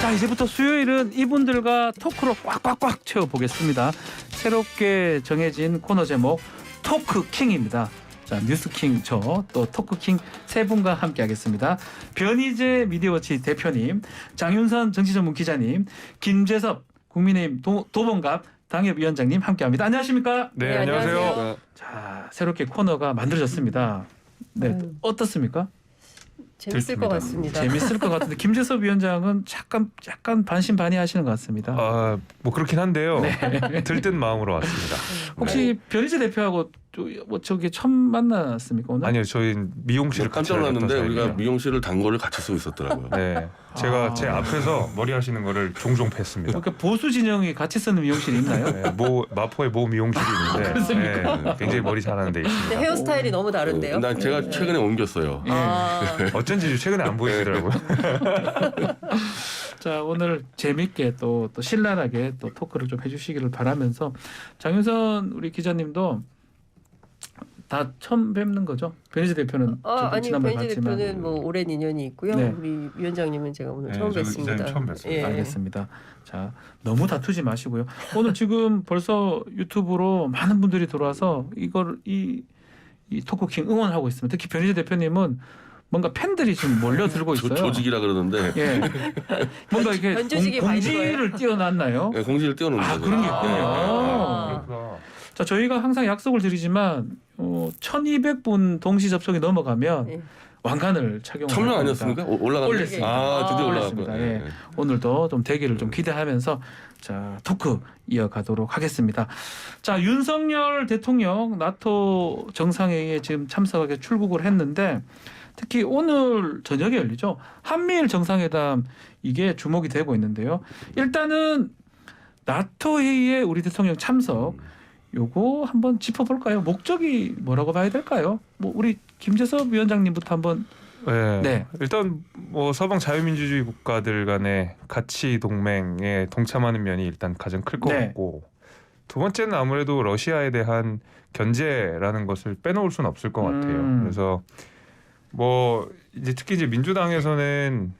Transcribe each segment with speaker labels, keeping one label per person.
Speaker 1: 자, 이제부터 수요일은 이분들과 토크로 꽉꽉꽉 채워보겠습니다. 새롭게 정해진 코너 제목 토크킹입니다. 자, 뉴스킹 저 또 토크킹 세 분과 함께하겠습니다. 변희재 미디어워치 대표님, 장윤선 정치전문 기자님, 김재섭 국민의힘 도봉갑 당협위원장님 함께합니다. 안녕하십니까?
Speaker 2: 네, 안녕하세요.
Speaker 1: 자, 새롭게 코너가 만들어졌습니다. 네, 어떻습니까?
Speaker 3: 재밌을 것 같습니다.
Speaker 1: 재밌을 것 같은데 김재섭 위원장은 약간 반신반의하시는 것 같습니다.
Speaker 2: 뭐 그렇긴 한데요.
Speaker 1: 네.
Speaker 2: 들뜬 마음으로 왔습니다.
Speaker 1: 혹시 변희재 대표하고 뭐 저기 처음 만났습니까 오늘?
Speaker 2: 아니요, 저희 미용실을
Speaker 4: 깜짝 놀랐는데
Speaker 2: 같이
Speaker 4: 우리가
Speaker 2: 다녔던
Speaker 4: 미용실을 단골을 같이 쓰고 있었더라고요.
Speaker 2: 사이예요. 네, 제가 제 앞에서 머리 하시는 거를 종종 뵀습니다.
Speaker 1: 그러니까 보수 진영이 같이 쓰는 미용실이 있나요?
Speaker 2: 네, 마포에 모 미용실이 있는데
Speaker 1: 그렇습니까?
Speaker 2: 굉장히 머리 잘하는 데 있습니다.
Speaker 3: 근데 헤어스타일이 너무 다른데요?
Speaker 4: 난 제가 최근에 옮겼어요.
Speaker 2: 어쩐지 최근에 안 보이시더라고요.
Speaker 1: 자, 오늘 재밌게 또 신랄하게 또 토크를 좀 해주시기를 바라면서 장윤선 우리 기자님도 다 처음 뵙는 거죠? 변희재 대표는
Speaker 3: 아니
Speaker 1: 지난번에
Speaker 3: 변희재
Speaker 1: 봤지만.
Speaker 3: 대표는 뭐 오랜 인연이 있고요.
Speaker 1: 네.
Speaker 3: 우리 위원장님은 제가 오늘
Speaker 2: 네,
Speaker 3: 처음
Speaker 2: 저도
Speaker 3: 뵙습니다.
Speaker 2: 기자님 처음 뵙습니다.
Speaker 1: 알겠습니다. 자, 너무 다투지 마시고요. 오늘 지금 벌써 유튜브로 많은 분들이 들어와서 이걸 이 토크킹 응원하고 있습니다. 특히 변희재 대표님은 뭔가 팬들이 지금 몰려들고 있어요.
Speaker 4: 조직이라 그러는데
Speaker 1: 예, 뭔가 이렇게
Speaker 3: 변조직이 많이
Speaker 1: 공지를 띄워놨나요?
Speaker 4: 네, 공지를 띄워놓는 거죠.
Speaker 1: 그런 게 있군요.
Speaker 2: 그렇구나.
Speaker 1: 자, 저희가 항상 약속을 드리지만 1,200분 동시 접속이 넘어가면
Speaker 3: 네.
Speaker 1: 왕관을 착용을
Speaker 4: 1000명
Speaker 1: 합니다.
Speaker 4: 아니었습니까? 올라갔는데.
Speaker 1: 올렸습니다.
Speaker 4: 드디어
Speaker 1: 올렸습니다.
Speaker 4: 올라갔고.
Speaker 1: 예. 오늘도 좀 대기를 좀 기대하면서 자, 토크 이어가도록 하겠습니다. 자, 윤석열 대통령 나토 정상회의에 지금 참석하게 출국을 했는데 특히 오늘 저녁에 열리죠. 한미일 정상회담 이게 주목이 되고 있는데요. 일단은 나토 회의에 우리 대통령 참석 요거 한번 짚어볼까요? 목적이 뭐라고 봐야 될까요? 뭐 우리 김재섭 위원장님부터 한번.
Speaker 2: 네.
Speaker 1: 네.
Speaker 2: 일단 뭐 서방 자유민주주의 국가들 간의 가치 동맹에 동참하는 면이 일단 가장 클 것
Speaker 1: 네.
Speaker 2: 같고, 두 번째는 아무래도 러시아에 대한 견제라는 것을 빼놓을 수는 없을 것 같아요. 그래서 뭐 이제 특히 이제 민주당에서는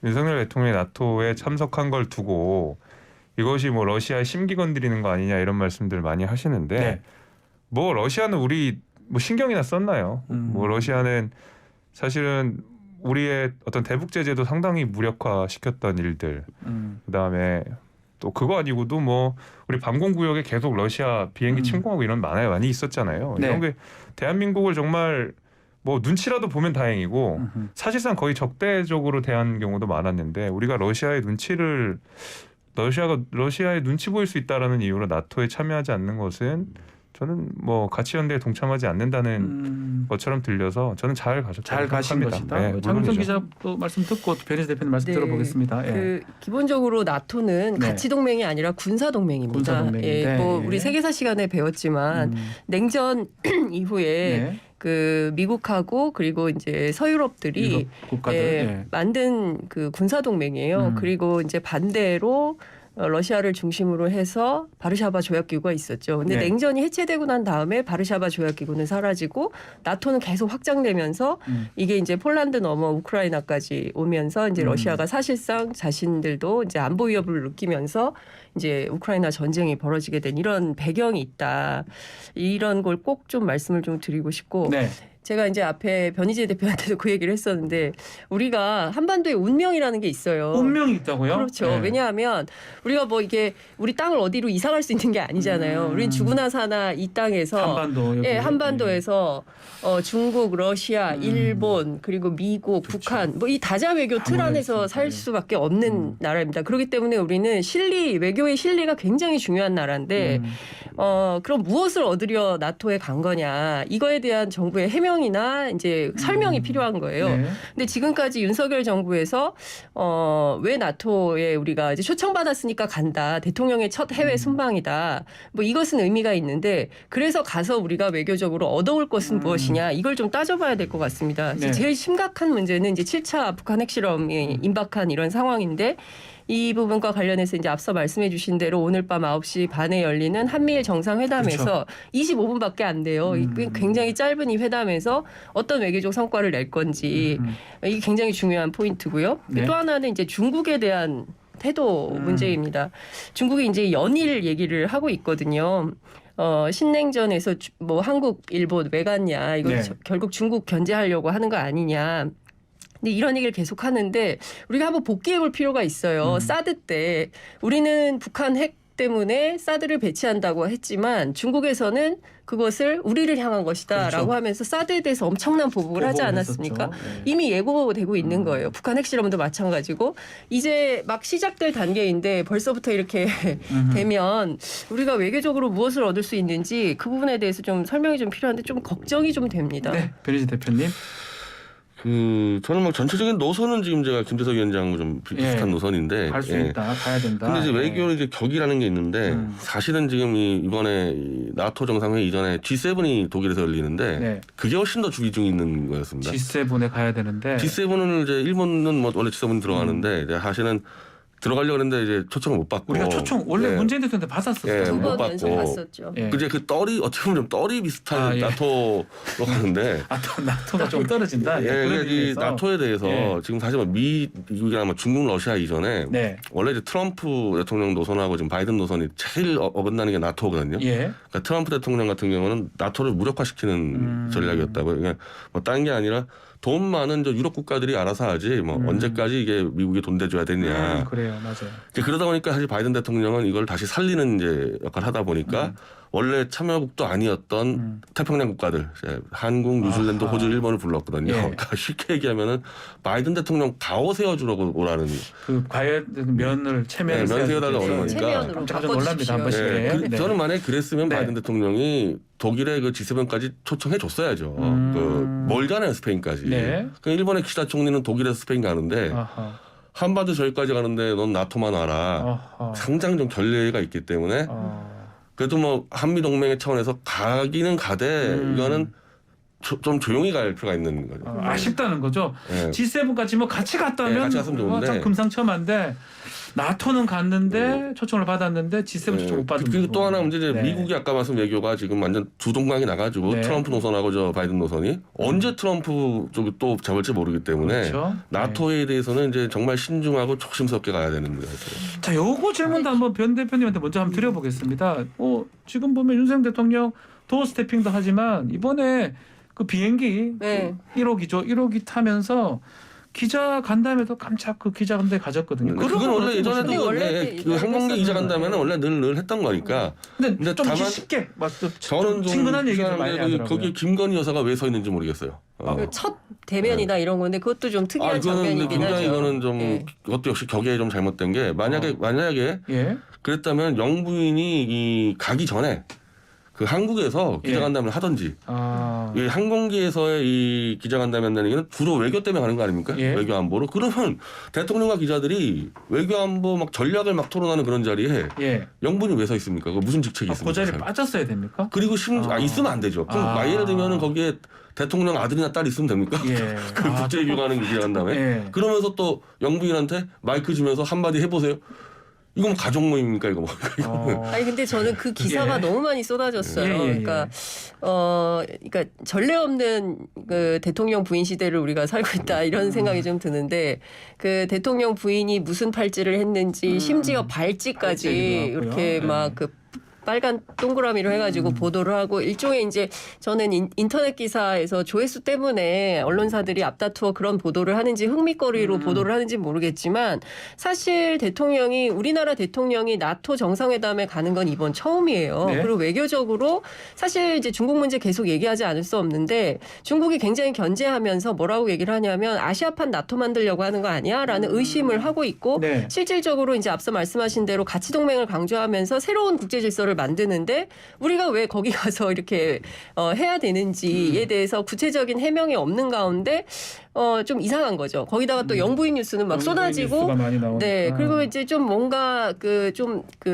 Speaker 2: 윤석열 대통령이 나토에 참석한 걸 두고 이것이 뭐 러시아의 심기 건드리는 거 아니냐 이런 말씀들 많이 하시는데,
Speaker 1: 네.
Speaker 2: 뭐 러시아는 우리 뭐 신경이나 썼나요? 뭐 러시아는 사실은 우리의 어떤 대북 제재도 상당히 무력화시켰던 일들, 그다음에 또 그거 아니고도 뭐 우리 방공구역에 계속 러시아 비행기 침공하고 이런 많이 있었잖아요.
Speaker 1: 네.
Speaker 2: 이런 게 대한민국을 정말 뭐 눈치라도 보면 다행이고 사실상 거의 적대적으로 대한 경우도 많았는데, 우리가 러시아의 눈치 보일 수 있다라는 이유로 나토에 참여하지 않는 것은 저는 뭐 가치 연대에 동참하지 않는다는 것처럼 들려서 저는 잘
Speaker 1: 가신 것이다.
Speaker 2: 네,
Speaker 1: 장윤선 기자도 말씀 듣고 변희재 대표님 말씀
Speaker 3: 네.
Speaker 1: 들어보겠습니다. 예.
Speaker 3: 기본적으로 나토는
Speaker 1: 네.
Speaker 3: 가치 동맹이 아니라 군사 동맹입니다.
Speaker 1: 군사 동맹인데,
Speaker 3: 뭐
Speaker 1: 예.
Speaker 3: 우리 세계사 시간에 배웠지만 냉전 이후에
Speaker 1: 네.
Speaker 3: 그 미국하고 그리고 이제 서유럽들이
Speaker 1: 유럽 국가들. 예.
Speaker 3: 만든 그 군사 동맹이에요. 그리고 이제 반대로 러시아를 중심으로 해서 바르샤바 조약기구가 있었죠. 근데
Speaker 1: 네.
Speaker 3: 냉전이 해체되고 난 다음에 바르샤바 조약기구는 사라지고 나토는 계속 확장되면서 이게 이제 폴란드 넘어 우크라이나까지 오면서 이제 러시아가 사실상 자신들도 이제 안보 위협을 느끼면서 이제 우크라이나 전쟁이 벌어지게 된 이런 배경이 있다. 이런 걸 꼭 좀 말씀을 좀 드리고 싶고.
Speaker 1: 네.
Speaker 3: 제가 이제 앞에 변희재 대표한테도 그 얘기를 했었는데, 우리가 한반도에 운명이라는 게 있어요.
Speaker 1: 운명이 있다고요?
Speaker 3: 그렇죠.
Speaker 1: 네.
Speaker 3: 왜냐하면 우리가 뭐 이게 우리 땅을 어디로 이사 갈 수 있는 게 아니잖아요. 우리는 죽으나 사나 이 땅에서
Speaker 1: 한반도 여기.
Speaker 3: 한반도에서 중국, 러시아, 일본 그리고 미국,
Speaker 1: 그렇죠.
Speaker 3: 북한 뭐 이 다자 외교 틀
Speaker 1: 아무나
Speaker 3: 안에서
Speaker 1: 있으니까.
Speaker 3: 살 수밖에 없는 나라입니다. 그렇기 때문에 우리는 외교의 실리가 굉장히 중요한 나라인데 그럼 무엇을 얻으려 나토에 간 거냐, 이거에 대한 정부의 해명이나 이제 설명이 필요한 거예요.
Speaker 1: 네.
Speaker 3: 근데 지금까지 윤석열 정부에서 왜 나토에 우리가 이제 초청받았으니까 간다, 대통령의 첫 해외 순방이다, 뭐 이것은 의미가 있는데, 그래서 가서 우리가 외교적으로 얻어올 것은 무엇이냐, 이걸 좀 따져봐야 될 것 같습니다.
Speaker 1: 네.
Speaker 3: 제일 심각한 문제는 이제 7차 북한 핵실험이 임박한 이런 상황인데, 이 부분과 관련해서 이제 앞서 말씀해 주신 대로 오늘 밤 9시 반에 열리는 한미일 정상회담에서
Speaker 1: 그렇죠.
Speaker 3: 25분밖에 안 돼요. 굉장히 짧은 이 회담에서 어떤 외교적 성과를 낼 건지 이게 굉장히 중요한 포인트고요.
Speaker 1: 네.
Speaker 3: 또 하나는 이제 중국에 대한 태도 문제입니다. 중국이 이제 연일 얘기를 하고 있거든요. 신냉전에서 뭐 한국, 일본 왜 갔냐. 이거
Speaker 1: 네.
Speaker 3: 결국 중국 견제하려고 하는 거 아니냐. 근데 이런 얘기를 계속 하는데 우리가 한번 복귀해 볼 필요가 있어요. 사드 때 우리는 북한 핵 때문에 사드를 배치한다고 했지만 중국에서는 그것을 우리를 향한 것이다라고
Speaker 1: 그렇죠.
Speaker 3: 하면서 사드에 대해서 엄청난 보복을 하지
Speaker 1: 보복을
Speaker 3: 않았습니까?
Speaker 1: 했었죠. 네.
Speaker 3: 이미 예고되고 있는 거예요. 북한 핵실험도 마찬가지고 이제 막 시작될 단계인데 벌써부터 이렇게 되면 우리가 외교적으로 무엇을 얻을 수 있는지 그 부분에 대해서 좀 설명이 좀 필요한데 좀 걱정이 좀 됩니다.
Speaker 1: 네, 변희재 대표님.
Speaker 4: 저는 뭐 전체적인 노선은 지금 제가 김재석 위원장하고 좀 비슷한
Speaker 1: 예.
Speaker 4: 노선인데
Speaker 1: 갈 수
Speaker 4: 예.
Speaker 1: 있다, 가야 된다.
Speaker 4: 근데 이제
Speaker 1: 예.
Speaker 4: 외교 이제 격이라는 게 있는데 사실은 지금 이번에 이 나토 정상회의 이전에 G7이 독일에서 열리는데
Speaker 1: 네.
Speaker 4: 그게 훨씬 더 주의 중에 있는 거였습니다.
Speaker 1: G7에 가야 되는데.
Speaker 4: G7은 이제 일본은 뭐 원래 G7 들어가는데 이제 사실은 들어가려고 했는데 이제 초청을 못 받고
Speaker 1: 우리가 초청 원래
Speaker 4: 예.
Speaker 1: 문재인 대통령 때 받았었어요.
Speaker 4: 예, 못
Speaker 3: 두 번
Speaker 4: 받고.
Speaker 3: 연속 갔었죠.
Speaker 1: 예.
Speaker 4: 이제 그 떨이 어떻게 보면 좀 떨이 비슷한
Speaker 1: 아, 예.
Speaker 4: 나토로 가는데
Speaker 1: 나토가 좀 떨어진다.
Speaker 4: 예,
Speaker 1: 그런
Speaker 4: 그러니까 이
Speaker 1: 의미에서.
Speaker 4: 나토에 대해서
Speaker 1: 예.
Speaker 4: 지금 사실 뭐 미국이나 뭐 중국, 러시아 이전에
Speaker 1: 네.
Speaker 4: 원래 이제 트럼프 대통령 노선하고 지금 바이든 노선이 제일 어긋나는 게 나토거든요.
Speaker 1: 예.
Speaker 4: 그러니까 트럼프 대통령 같은 경우는 나토를 무력화시키는 전략이었다고요. 그러니까 뭐 다른 게 아니라 돈 많은 저 유럽 국가들이 알아서 하지 뭐 언제까지 이게 미국이 돈 대줘야 되냐.
Speaker 1: 그래요, 맞아요.
Speaker 4: 그러다 보니까 사실 바이든 대통령은 이걸 다시 살리는 이제 역할을 하다 보니까 원래 참여국도 아니었던 태평양 국가들 이제 한국, 뉴질랜드,
Speaker 1: 아하.
Speaker 4: 호주, 일본을 불렀거든요.
Speaker 1: 예.
Speaker 4: 그러니까 쉽게 얘기하면은 바이든 대통령 가오 세워주라고 오라는
Speaker 1: 그 과연 면을 체면을
Speaker 4: 네, 면 세워달라고
Speaker 1: 세워주기
Speaker 4: 하는
Speaker 1: 위해서.
Speaker 4: 거니까.
Speaker 3: 체면으로
Speaker 1: 깜짝 놀랍니다 한
Speaker 3: 바꿔주십시오.
Speaker 1: 번씩.
Speaker 4: 네.
Speaker 1: 네.
Speaker 4: 저는 만약에 그랬으면
Speaker 1: 네.
Speaker 4: 바이든 대통령이 독일의 그 G7까지 초청해 줬어야죠. 멀잖아요 스페인까지.
Speaker 1: 네.
Speaker 4: 그 일본의 기시다 총리는 독일에서 스페인 가는데
Speaker 1: 아하.
Speaker 4: 한반도 저기까지 가는데 넌 나토만 와라.
Speaker 1: 아하.
Speaker 4: 상당 좀 결례가 있기 때문에 그래도 뭐 한미 동맹의 차원에서 가기는 가되 이거는 좀 조용히 갈 필요가 있는 거죠.
Speaker 1: 아쉽다는 거죠.
Speaker 4: 예.
Speaker 1: G7까지 뭐 같이 갔다면
Speaker 4: 네, 같이 갔으면 좋은데.
Speaker 1: 참 금상첨화인데 나토는 갔는데 초청을 받았는데 G7 초청 못 받은.
Speaker 4: 그리고 또 하나 문제 이제
Speaker 1: 네.
Speaker 4: 미국이 아까 말씀 외교가 지금 완전 두 동강이 나가지고
Speaker 1: 네.
Speaker 4: 트럼프 노선하고 저 바이든 노선이 언제 트럼프 쪽이 또 잡을지 모르기 때문에
Speaker 1: 그렇죠.
Speaker 4: 나토에 대해서는 이제 정말 신중하고 조심스럽게 가야 되는 거예요.
Speaker 1: 자, 요거 질문도 한번 변 대표님한테 먼저 한번 드려보겠습니다. 지금 보면 윤석열 대통령 도어 스태핑도 하지만 이번에 그 비행기
Speaker 3: 네.
Speaker 1: 1호기죠. 1호기 타면서 기자 간담회도 깜짝 그 기자 간담회 가졌거든요.
Speaker 4: 그건 원래
Speaker 3: 근데
Speaker 4: 예전에도
Speaker 3: 원래
Speaker 4: 그 항공기 이자 간다면 원래 늘 했던 거니까.
Speaker 1: 근데 좀
Speaker 4: 다만
Speaker 1: 쉽게 막좀
Speaker 4: 저는 좀
Speaker 1: 친근한 얘기를 많이 하더라고요.
Speaker 4: 거기 김건희 여사가 왜 서 있는지 모르겠어요.
Speaker 3: 첫 대면이다 이런 건데 그것도 좀 특이한
Speaker 4: 이거는
Speaker 3: 장면이긴
Speaker 4: 굉장히
Speaker 3: 하죠.
Speaker 4: 이거는 좀
Speaker 3: 예.
Speaker 4: 그것도 역시 격에 좀 잘못된 게 만약에
Speaker 1: 예.
Speaker 4: 그랬다면 영부인이 이 가기 전에 그 한국에서
Speaker 1: 예.
Speaker 4: 기자간담회를 하든지 이 항공기에서의 이 기자간담회 한다는 게 주로 외교 때문에 하는 거 아닙니까?
Speaker 1: 예.
Speaker 4: 외교 안보로. 그러면 대통령과 기자들이 외교 안보 막 전략을 막 토론하는 그런 자리에
Speaker 1: 예.
Speaker 4: 영부인이 왜 서 있습니까? 그 무슨 직책이 있습니까?
Speaker 1: 그 자리에 빠졌어야 됩니까?
Speaker 4: 그리고 있으면 안 되죠. 그럼 막 예를 들면은 거기에 대통령 아들이나 딸이 있으면 됩니까?
Speaker 1: 예.
Speaker 4: 그 국제 외교하는 기자간담회.
Speaker 1: 예.
Speaker 4: 그러면서 또 영부인한테 마이크 주면서 한마디 해보세요. 이거 뭐 가족 모임입니까 이거 뭐.
Speaker 3: 아니 근데 저는 그 기사가
Speaker 1: 예.
Speaker 3: 너무 많이 쏟아졌어요.
Speaker 1: 예, 예, 예.
Speaker 3: 그러니까 전례 없는 그 대통령 부인 시대를 우리가 살고 있다 이런 생각이 좀 드는데 그 대통령 부인이 무슨 팔찌를 했는지 심지어 발찌까지
Speaker 1: 발찌 얘기도
Speaker 3: 이렇게
Speaker 1: 하고요.
Speaker 3: 막 그 빨간 동그라미로 해가지고 보도를 하고 일종의 이제 저는 인터넷 기사에서 조회수 때문에 언론사들이 앞다투어 그런 보도를 하는지 흥미거리로 보도를 하는지 모르겠지만 사실 우리나라 대통령이 나토 정상회담에 가는 건 이번 처음이에요.
Speaker 1: 네.
Speaker 3: 그리고 외교적으로 사실 이제 중국 문제 계속 얘기하지 않을 수 없는데 중국이 굉장히 견제하면서 뭐라고 얘기를 하냐면 아시아판 나토 만들려고 하는 거 아니야라는 의심을 하고 있고
Speaker 1: 네.
Speaker 3: 실질적으로 이제 앞서 말씀하신 대로 가치 동맹을 강조하면서 새로운 국제 질서를 만드는데 우리가 왜 거기 가서 이렇게 해야 되는지에 대해서 구체적인 해명이 없는 가운데 좀 이상한 거죠. 거기다가 또 영부인 뉴스는 막 쏟아지고
Speaker 1: 뉴스가 많이 나오니까.
Speaker 3: 네. 그리고 이제 좀 뭔가 그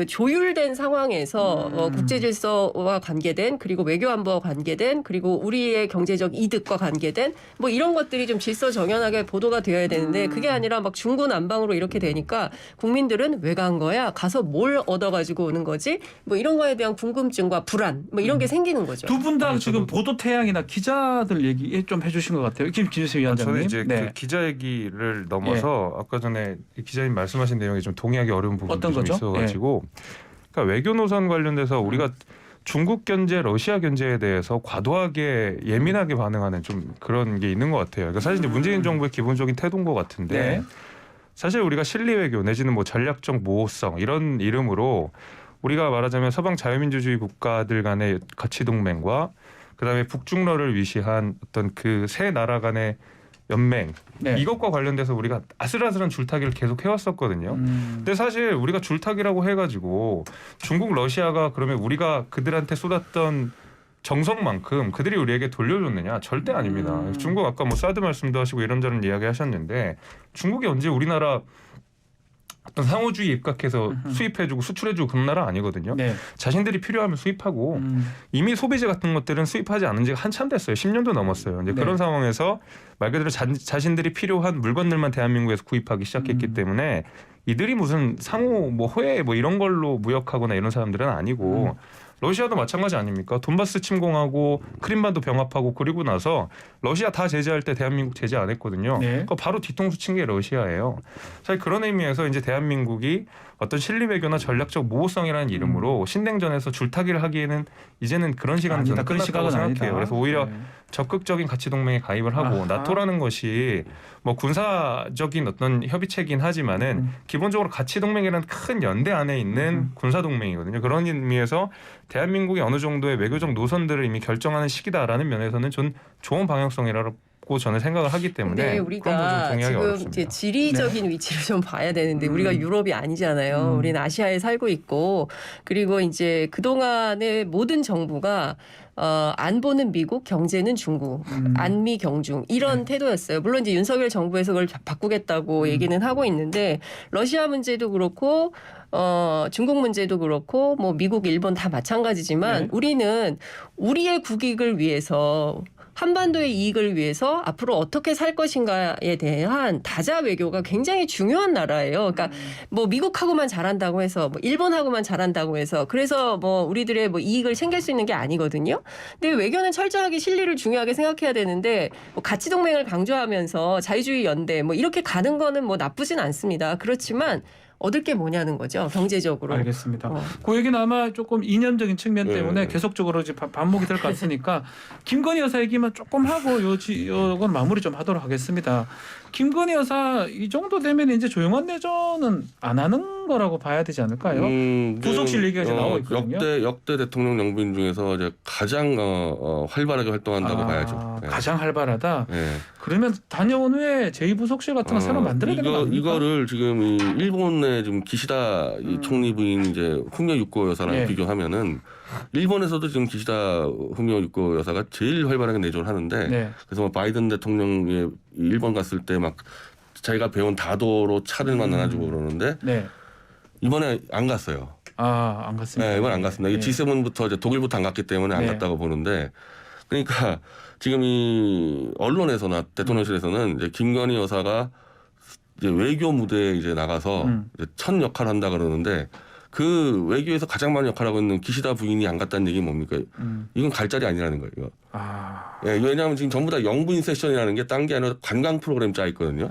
Speaker 3: 조율된 상황에서 국제 질서와 관계된 그리고 외교 안보와 관계된 그리고 우리의 경제적 이득과 관계된 뭐 이런 것들이 좀 질서 정연하게 보도가 되어야 되는데 그게 아니라 막 중구난방으로 이렇게 되니까 국민들은 왜 간 거야? 가서 뭘 얻어 가지고 오는 거지? 뭐 이런 거에 대한 궁금증과 불안 뭐 이런 게 생기는 거죠.
Speaker 1: 두 분 다 지금 보도 태양이나 기자들 얘기 좀 해주신 것 같아요. 김진수 위원장님. 의원님.
Speaker 2: 이제
Speaker 1: 네.
Speaker 2: 그 기자 얘기를 넘어서 아까 전에 기자님 말씀하신 내용이 좀 동의하기 어려운 부분도
Speaker 1: 어떤
Speaker 2: 좀
Speaker 1: 거죠?
Speaker 2: 있어가지고, 그러니까 외교 노선 관련돼서 우리가 중국 견제, 러시아 견제에 대해서 과도하게 예민하게 반응하는 좀 그런 게 있는 것 같아요. 그러니까 사실 이제 문재인 정부의 기본적인 태도인 것 같은데,
Speaker 1: 네.
Speaker 2: 사실 우리가 실리 외교 내지는 뭐 전략적 모호성 이런 이름으로 우리가 말하자면 서방 자유민주주의 국가들 간의 가치 동맹과 그다음에 북중러를 위시한 어떤 그 세 나라 간의 연맹,
Speaker 1: 네.
Speaker 2: 이것과 관련돼서 우리가 아슬아슬한 줄타기를 계속 해왔었거든요. 근데 사실 우리가 줄타기라고 해가지고 중국, 러시아가 그러면 우리가 그들한테 쏟았던 정성만큼 그들이 우리에게 돌려줬느냐? 절대 아닙니다. 중국 아까 뭐 사드 말씀도 하시고 이런저런 이야기 하셨는데, 중국이 언제 우리나라 어떤 상호주의 입각해서 수입해주고 수출해주고 그런 나라 아니거든요.
Speaker 1: 네.
Speaker 2: 자신들이 필요하면 수입하고 이미 소비재 같은 것들은 수입하지 않은 지가 한참 됐어요. 10년도 넘었어요. 이제
Speaker 1: 네.
Speaker 2: 그런 상황에서 말 그대로 자신들이 필요한 물건들만 대한민국에서 구입하기 시작했기 때문에 이들이 무슨 상호 뭐 호혜 뭐 이런 걸로 무역하거나 이런 사람들은 아니고 러시아도 마찬가지 아닙니까? 돈바스 침공하고 크림반도 병합하고 그리고 나서 러시아 다 제재할 때 대한민국 제재 안 했거든요.
Speaker 1: 네.
Speaker 2: 그거 바로 뒤통수 친 게 러시아예요. 사실 그런 의미에서 이제 대한민국이 어떤 실리 외교나 전략적 모호성이라는 이름으로 신냉전에서 줄타기를 하기에는 이제는 그런 시간은
Speaker 1: 아니다.
Speaker 2: 저는
Speaker 1: 그런
Speaker 2: 끝났다고
Speaker 1: 시각은
Speaker 2: 생각해요.
Speaker 1: 아니다.
Speaker 2: 그래서 오히려
Speaker 1: 네.
Speaker 2: 적극적인 가치 동맹에 가입을 하고
Speaker 1: 아하.
Speaker 2: 나토라는 것이 뭐 군사적인 어떤 협의체긴 하지만은 기본적으로 가치 동맹이라는 큰 연대 안에 있는 군사 동맹이거든요. 그런 의미에서 대한민국이 어느 정도의 외교적 노선들을 이미 결정하는 시기다라는 면에서는 전 좋은 방향성이라고 저는 생각을 하기 때문에
Speaker 3: 근데
Speaker 2: 그런 부분
Speaker 3: 우리가
Speaker 2: 동의하기
Speaker 3: 지금
Speaker 2: 어렵습니다.
Speaker 3: 이제 지리적인 위치를 좀 봐야 되는데 우리가 유럽이 아니잖아요. 우리는 아시아에 살고 있고, 그리고 이제 그동안의 모든 정부가 안보는 미국, 경제는 중국, 안미 경중 이런 태도였어요. 물론 이제 윤석열 정부에서 그걸 바꾸겠다고 얘기는 하고 있는데, 러시아 문제도 그렇고 중국 문제도 그렇고 뭐 미국, 일본 다 마찬가지지만
Speaker 1: 네.
Speaker 3: 우리는 우리의 국익을 위해서, 한반도의 이익을 위해서 앞으로 어떻게 살 것인가에 대한 다자 외교가 굉장히 중요한 나라예요. 그러니까 뭐 미국하고만 잘한다고 해서, 뭐 일본하고만 잘한다고 해서 그래서 뭐 우리들의 뭐 이익을 챙길 수 있는 게 아니거든요. 근데 외교는 철저하게 실리를 중요하게 생각해야 되는데, 뭐 가치 동맹을 강조하면서 자유주의 연대 뭐 이렇게 가는 거는 뭐 나쁘진 않습니다. 그렇지만 얻을 게 뭐냐는 거죠, 경제적으로.
Speaker 1: 알겠습니다. 그 얘기는 아마 조금 이념적인 측면 때문에
Speaker 4: 네.
Speaker 1: 계속적으로 이제 반복이 될 것 같으니까 김건희 여사 얘기만 조금 하고 요건 마무리 좀 하도록 하겠습니다. 김건희 여사 이 정도 되면 이제 조용한 내전은 안 하는 거라고 봐야 되지 않을까요? 부속실 얘기가 이제 나오고 있거든요.
Speaker 4: 역대 대통령 영부인 중에서 이제 가장 활발하게 활동한다고 봐야죠. 네.
Speaker 1: 가장 활발하다.
Speaker 4: 네.
Speaker 1: 그러면 다녀온 후에 제2부속실 같은 거 새로 만들어야 되는 거 아닙니까?
Speaker 4: 이거를 지금 이 일본의 지금 기시다 이 총리 부인 이제 후미오 유코 여사랑
Speaker 1: 예.
Speaker 4: 비교하면은, 일본에서도 지금 기시다 후미오 유코 여사가 제일 활발하게 내조를 하는데,
Speaker 1: 네.
Speaker 4: 그래서 뭐 바이든 대통령이 일본 갔을 때 막 자기가 배운 다도로 차를만 나눠주고 그러는데,
Speaker 1: 네.
Speaker 4: 이번에 안 갔어요.
Speaker 1: 안 갔습니다.
Speaker 4: 네, 이번 안 갔습니다.
Speaker 1: 네.
Speaker 4: G7부터 이제 독일부터 안 갔기 때문에 안
Speaker 1: 네.
Speaker 4: 갔다고 보는데, 그러니까 지금 이 언론에서나 대통령실에서는 이제 김건희 여사가 이제 외교 무대에 이제 나가서 이제 첫 역할을 한다 그러는데, 그 외교에서 가장 많은 역할을 하고 있는 기시다 부인이 안 갔다는 얘기는 뭡니까? 이건 갈 자리 아니라는 거예요. 이거. 예, 왜냐하면 지금 전부 다 영부인 세션이라는 게 딴 게 아니라 관광 프로그램 짜 있거든요.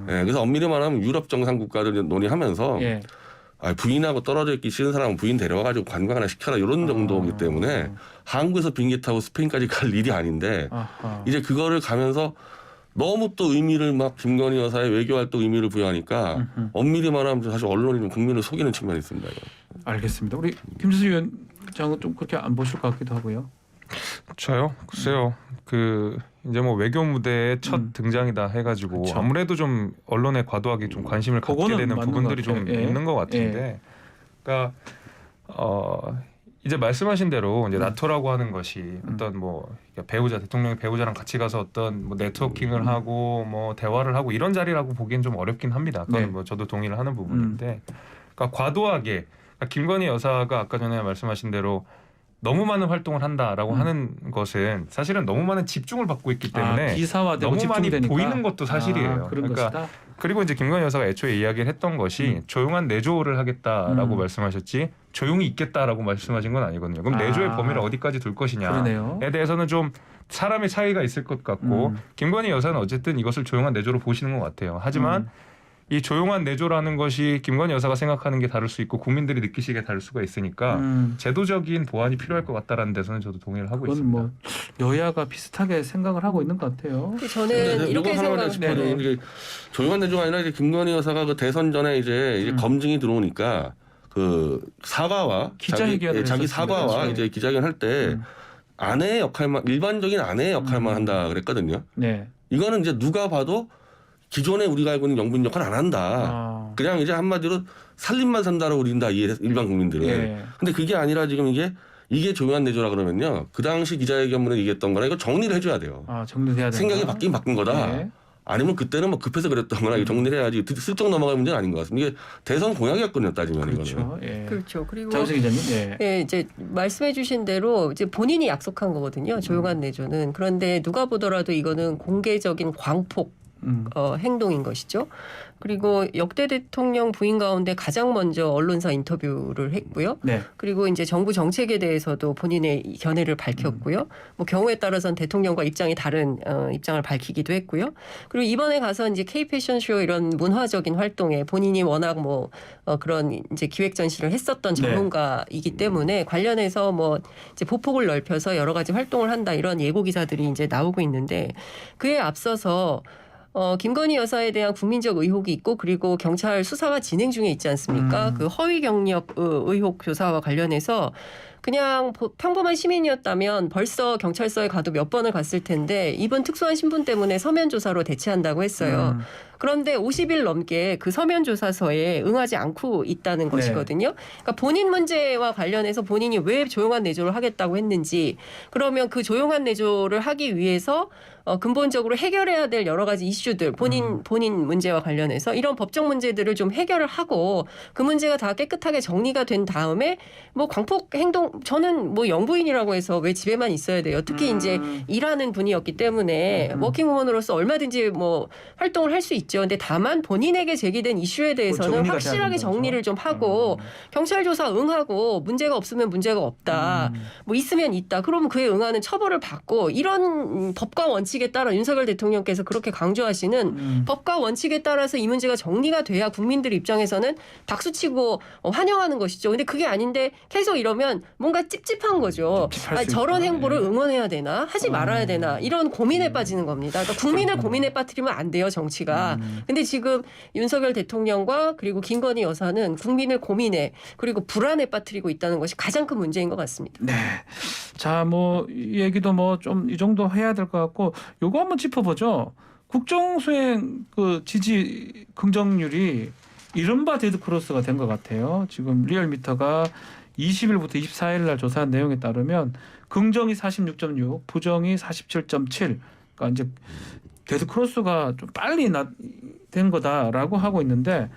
Speaker 4: 예, 그래서 엄밀히 말하면 유럽 정상 국가들 논의하면서
Speaker 1: 예.
Speaker 4: 부인하고 떨어져 있기 싫은 사람은 부인 데려와가지고 관광 하나 시켜라 이런 정도이기 때문에 한국에서 비행기 타고 스페인까지 갈 일이 아닌데, 이제 그거를 가면서 너무 또 의미를 막 김건희 여사의 외교 활동 의미를 부여하니까 엄밀히 말하면 사실 언론이 좀 국민을 속이는 측면이 있습니다. 이거.
Speaker 1: 알겠습니다. 우리 김수수 위원장은 좀 그렇게 안 보실 것 같기도 하고요.
Speaker 2: 저요? 글쎄요. 그 이제 뭐 외교 무대의 첫 등장이다 해가지고
Speaker 1: 그쵸.
Speaker 2: 아무래도 좀 언론에 과도하게 좀 관심을 갖게
Speaker 1: 그거는
Speaker 2: 되는
Speaker 1: 맞는
Speaker 2: 부분들이
Speaker 1: 것
Speaker 2: 좀
Speaker 1: 같아요. 예.
Speaker 2: 있는 것 같은데, 그러니까 이제 말씀하신 대로 이제 나토라고 하는 것이 어떤 뭐 배우자, 대통령의 배우자랑 같이 가서 어떤 뭐 네트워킹을 하고 뭐 대화를 하고 이런 자리라고 보기엔 좀 어렵긴 합니다. 그건
Speaker 1: 네.
Speaker 2: 뭐 저도 동의를 하는 부분인데, 그러니까 과도하게, 그러니까 김건희 여사가 아까 전에 말씀하신 대로 너무 많은 활동을 한다라고 하는 것은 사실은 너무 많은 집중을 받고 있기 때문에
Speaker 1: 기사화되고
Speaker 2: 너무 많이
Speaker 1: 집중되니까.
Speaker 2: 보이는 것도 사실이에요.
Speaker 1: 그런
Speaker 2: 그러니까
Speaker 1: 것이다.
Speaker 2: 그리고 이제 김건희 여사가 애초에 이야기를 했던 것이 조용한 내조를 하겠다라고 말씀하셨지, 조용히 있겠다라고 말씀하신 건 아니거든요. 그럼 내조의 범위를 어디까지 둘 것이냐에
Speaker 1: 그러네요.
Speaker 2: 대해서는 좀 사람의 차이가 있을 것 같고 김건희 여사는 어쨌든 이것을 조용한 내조로 보시는 것 같아요. 하지만 이 조용한 내조라는 것이 김건희 여사가 생각하는 게 다를 수 있고 국민들이 느끼시기에 다를 수가 있으니까 제도적인 보완이 필요할 것 같다라는 데서는 저도 동의를 하고
Speaker 1: 그건
Speaker 2: 있습니다.
Speaker 1: 뭐 여야가 비슷하게 생각을 하고 있는 것 같아요.
Speaker 3: 저는 이렇게
Speaker 4: 하나만
Speaker 3: 생각해요.
Speaker 4: 짚어요. 이게 조용한 내조가 아니라 이제 김건희 여사가 그 대선 전에 이제 검증이 들어오니까 그 사과와
Speaker 1: 기자회견을
Speaker 4: 자기
Speaker 1: 했었습니다.
Speaker 4: 사과와
Speaker 1: 그렇죠.
Speaker 4: 이제 기자회견 할 때 아내의 역할만 일반적인 아내의 역할만 한다 그랬거든요.
Speaker 1: 네.
Speaker 4: 이거는 이제 누가 봐도 기존에 우리가 알고 있는 영부인 역할 안 한다. 그냥 이제 한마디로 살림만 산다라고 우린다 일반 국민들은.
Speaker 1: 예.
Speaker 4: 근데 그게 아니라 지금 이게 조용한 내조라 그러면요. 그 당시 기자회견문에 얘기했던 거나 이거 정리를 해줘야 돼요.
Speaker 1: 정리해야 된다.
Speaker 4: 생각이 바뀐 거다.
Speaker 1: 예.
Speaker 4: 아니면 그때는 뭐 급해서 그랬던 거나 정리를 해야지 슬쩍 넘어갈 문제는 아닌 것 같습니다. 이게 대선 공약이었거든요. 따지면
Speaker 1: 그렇죠.
Speaker 4: 이거는.
Speaker 1: 예.
Speaker 3: 그렇죠. 그리고
Speaker 1: 장우석 기자님. 예.
Speaker 3: 예, 이제 말씀해주신 대로 이제 본인이 약속한 거거든요. 조용한 내조는. 그런데 누가 보더라도 이거는 공개적인 광폭 행동인 것이죠. 그리고 역대 대통령 부인 가운데 가장 먼저 언론사 인터뷰를 했고요.
Speaker 1: 네.
Speaker 3: 그리고 이제 정부 정책에 대해서도 본인의 견해를 밝혔고요. 뭐 경우에 따라서는 대통령과 입장이 다른 입장을 밝히기도 했고요. 그리고 이번에 가서 이제 K 패션쇼 이런 문화적인 활동에 본인이 워낙 뭐 그런 이제 기획 전시를 했었던 전문가이기 때문에 관련해서 뭐 이제 보폭을 넓혀서 여러 가지 활동을 한다 이런 예고 기사들이 이제 나오고 있는데 그에 앞서서 김건희 여사에 대한 국민적 의혹이 있고 그리고 경찰 수사가 진행 중에 있지 않습니까? 그 허위 경력 의혹 조사와 관련해서 그냥 평범한 시민이었다면 벌써 경찰서에 가도 몇 번을 갔을 텐데 이번 특수한 신분 때문에 서면 조사로 대체한다고 했어요. 그런데 50일 넘게 그 서면 조사서에 응하지 않고 있다는 것이거든요. 그러니까 본인 문제와 관련해서 본인이 왜 조용한 내조를 하겠다고 했는지 그러면 그 조용한 내조를 하기 위해서 근본적으로 해결해야 될 여러 가지 이슈들 본인 문제와 관련해서 이런 법적 문제들을 좀 해결을 하고 그 문제가 다 깨끗하게 정리가 된 다음에 뭐 광폭 행동 저는 뭐 영부인이라고 해서 왜 집에만 있어야 돼요. 특히 이제 일하는 분이었기 때문에 워킹우먼으로서 얼마든지 뭐 활동을 할 수 있죠. 근데 다만 본인에게 제기된 이슈에 대해서는 확실하게 정리를 좀 하고 경찰 조사 응하고 문제가 없으면 문제가 없다. 뭐 있으면 있다. 그러면 그에 응하는 처벌을 받고 이런 법과 원칙에 따라 윤석열 대통령께서 그렇게 강조하시는 법과 원칙에 따라서 이 문제가 정리가 돼야 국민들 입장에서는 박수치고 환영하는 것이죠. 근데 그게 아닌데 계속 이러면 뭔가 찝찝한 거죠. 저런 행보를 응원해야 되나 하지 말아야 되나 이런 고민에 빠지는 겁니다. 그러니까 국민을 고민에 빠뜨리면 안 돼요. 정치가. 근데 지금 윤석열 대통령과 그리고 김건희 여사는 국민을 고민에 그리고 불안에 빠뜨리고 있다는 것이 가장 큰 문제인 것 같습니다.
Speaker 1: 네. 자, 뭐 이 얘기도 뭐 좀 이 정도 해야 될 것 같고 요거 한번 짚어보죠. 국정수행 그 지지 긍정률이 이른바 데드크로스가 된 것 같아요. 지금 리얼미터가 20일부터 24일 날 조사한 내용에 따르면 긍정이 46.6, 부정이 47.7. 그러니까 이제 데드크로스가 좀 빨리 된 거다라고 하고 있는데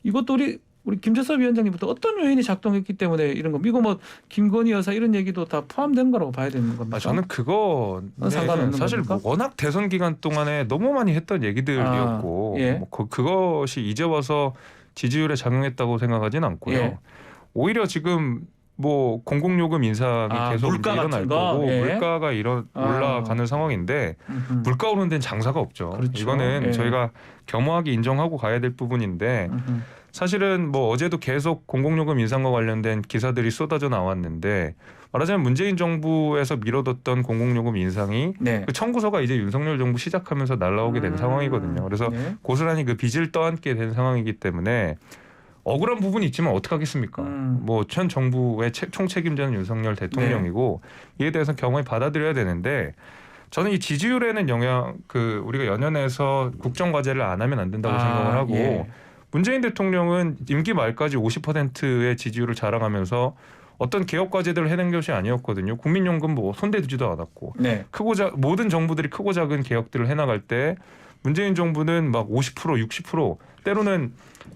Speaker 1: 이것도 우리 김재섭 위원장님부터 어떤 요인이 작동했기 때문에 이런 거 이거 뭐 김건희 여사 이런 얘기도 다 포함된 거라고 봐야 되는 겁니까?
Speaker 2: 저는 그거
Speaker 1: 상관없는
Speaker 2: 사실
Speaker 1: 겁니까?
Speaker 2: 워낙 대선 기간 동안에 너무 많이 했던 얘기들이었고
Speaker 1: 예.
Speaker 2: 뭐 그것이 이제 와서 지지율에 작용했다고 생각하지는 않고요.
Speaker 1: 예.
Speaker 2: 오히려 지금 뭐 공공요금 인상이 계속
Speaker 1: 물가
Speaker 2: 이제 일어날
Speaker 1: 같은 거?
Speaker 2: 거고
Speaker 1: 예.
Speaker 2: 물가가 올라가는 상황인데 물가 오르는 데는 장사가 없죠.
Speaker 1: 그렇죠.
Speaker 2: 이거는
Speaker 1: 예.
Speaker 2: 저희가 겸허하게 인정하고 가야 될 부분인데 사실은 뭐 어제도 계속 공공요금 인상과 관련된 기사들이 쏟아져 나왔는데 말하자면 문재인 정부에서 미뤄뒀던 공공요금 인상이 그 청구서가 이제 윤석열 정부 시작하면서 날라오게 된 상황이거든요. 그래서 고스란히 그 빚을 떠안게 된 상황이기 때문에 억울한 부분이 있지만 어떡하겠습니까? 뭐 전 정부의 총책임자는 윤석열 대통령이고 이에 대해서 경험히 받아들여야 되는데 저는 이 지지율에는 우리가 연연해서 국정 과제를 안 하면 안 된다고 생각을 하고 문재인 대통령은 임기 말까지 50%의 지지율을 자랑하면서 어떤 개혁 과제들을 해낸 것이 아니었거든요. 국민연금 뭐 손대지도 않았고 모든 정부들이 크고 작은 개혁들을 해나갈 때 문재인 정부는 막 50%, 60% 때로는